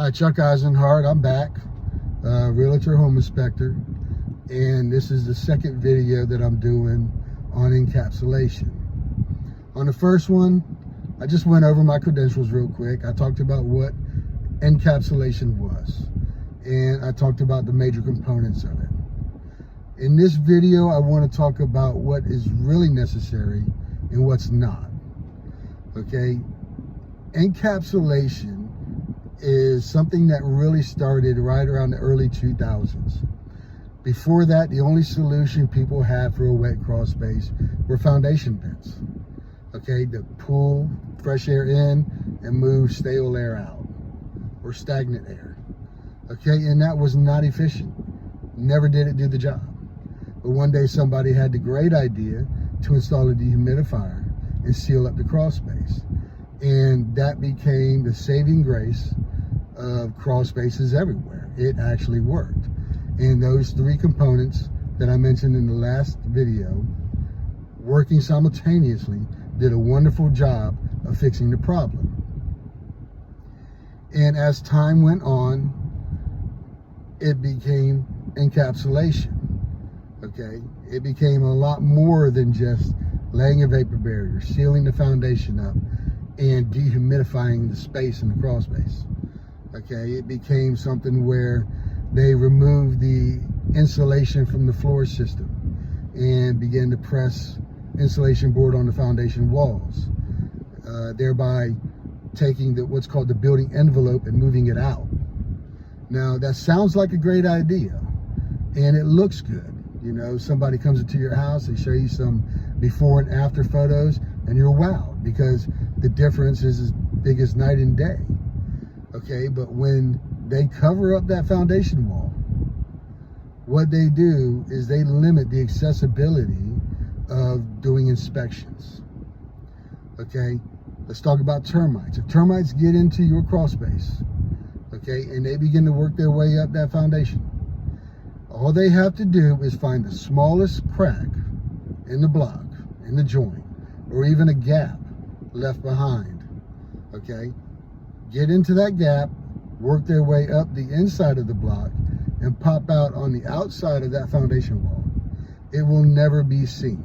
Hi, Chuck Isenhart. I'm back, Realtor Home Inspector, and this is the second video that I'm doing on encapsulation. On the first one, I just went over my credentials real quick. I talked about what encapsulation was, and I talked about the major components of it. In this video, I want to talk about what is really necessary and what's not. Okay, encapsulation is something that really started right around the early 2000s. Before that, the only solution people had for a wet crawl space were foundation vents. Okay, to pull fresh air in and move stale air out, or stagnant air. Okay, and that was not efficient. Never did it do the job. But one day somebody had the great idea to install a dehumidifier and seal up the crawl space. And that became the saving grace of crawl spaces everywhere. It actually worked. And those three components that I mentioned in the last video, working simultaneously, did a wonderful job of fixing the problem. And as time went on, it became encapsulation. Okay, it became a lot more than just laying a vapor barrier, sealing the foundation up, and dehumidifying the space in the crawl space. Okay, it became something where they removed the insulation from the floor system and began to press insulation board on the foundation walls, thereby taking what's called the building envelope and moving it out. Now that sounds like a great idea, and it looks good. You know, somebody comes into your house, they show you some before and after photos, and you're wowed because the difference is as big as night and day. Okay, but when they cover up that foundation wall, what they do is they limit the accessibility of doing inspections. Okay, let's talk about termites. If termites get into your crawl space, okay, and they begin to work their way up that foundation, all they have to do is find the smallest crack in the block, in the joint, or even a gap left behind. Okay, get into that gap, work their way up the inside of the block, and pop out on the outside of that foundation wall. It will never be seen.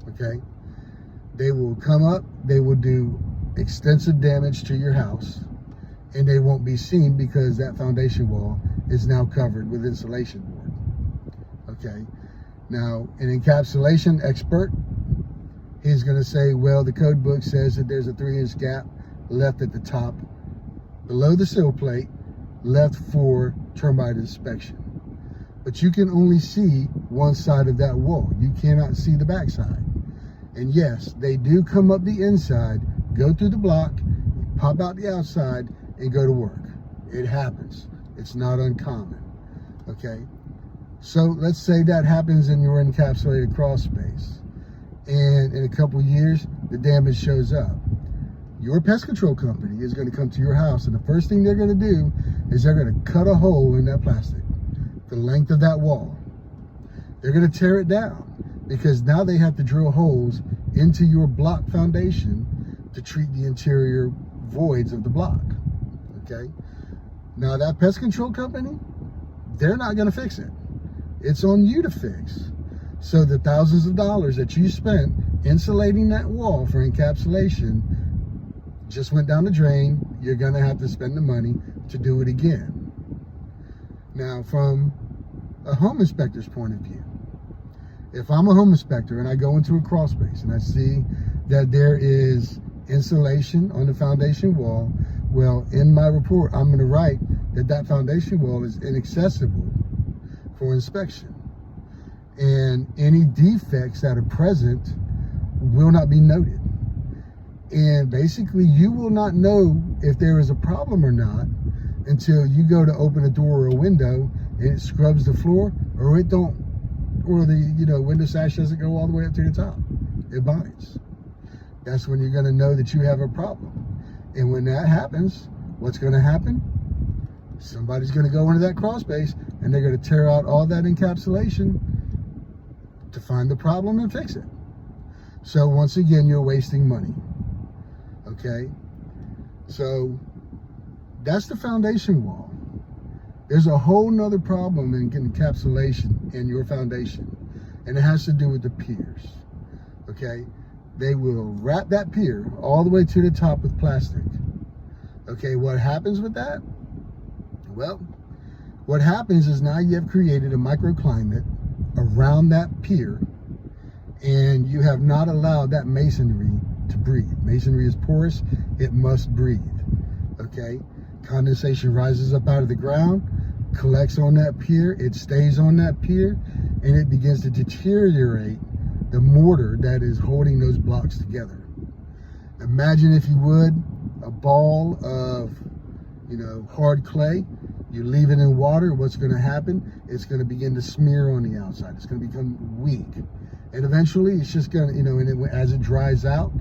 Okay, they will come up, they will do extensive damage to your house, and they won't be seen because that foundation wall is now covered with insulation board. Okay, now an encapsulation expert, he's going to say, well, the code book says that there's a 3-inch gap left at the top below the sill plate left for termite inspection. But you can only see one side of that wall. You cannot see the back side. And yes, they do come up the inside, go through the block, pop out the outside, and go to work. It happens. It's not uncommon. Okay, so let's say that happens in your encapsulated crawl space, and in a couple years the damage shows up. Your pest control company is going to come to your house, and the first thing they're going to do is they're going to cut a hole in that plastic, the length of that wall. They're going to tear it down because now they have to drill holes into your block foundation to treat the interior voids of the block. Okay, now that pest control company, they're not going to fix it. It's on you to fix. So the thousands of dollars that you spent insulating that wall for encapsulation just went down the drain. You're going to have to spend the money to do it again. Now, from a home inspector's point of view, if I'm a home inspector and I go into a crawl space and I see that there is insulation on the foundation wall, well, in my report, I'm going to write that that foundation wall is inaccessible for inspection. And any defects that are present will not be noted. And basically, you will not know if there is a problem or not until you go to open a door or a window and it scrubs the floor, or it don't, or the window sash doesn't go all the way up to the top. It binds. That's when you're going to know that you have a problem. And when that happens, what's going to happen? Somebody's going to go into that crawl space and they're going to tear out all that encapsulation to find the problem and fix it. So once again, you're wasting money. Okay, so That's the foundation wall. There's a whole nother problem in encapsulation in your foundation, and it has to do with the piers, okay? They will wrap that pier all the way to the top with plastic. Okay, what happens with that? Well, what happens is now you have created a microclimate around that pier, and you have not allowed that masonry to breathe. Masonry is porous, it must breathe, okay? Condensation rises up out of the ground, collects on that pier, it stays on that pier, and it begins to deteriorate the mortar that is holding those blocks together. Imagine, if you would, a ball of, hard clay. You leave it in water, what's going to happen? It's going to begin to smear on the outside. It's going to become weak. And eventually, it's just going to, as it dries out,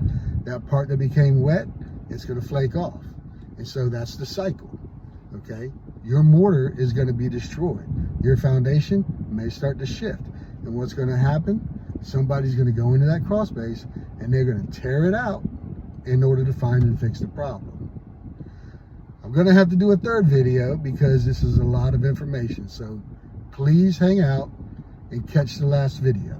that part that became wet, it's going to flake off. And so that's the cycle, okay? Your mortar is going to be destroyed. Your foundation may start to shift. And what's going to happen? Somebody's going to go into that cross space and they're going to tear it out in order to find and fix the problem. I'm going to have to do a third video because this is a lot of information. So please hang out and catch the last video.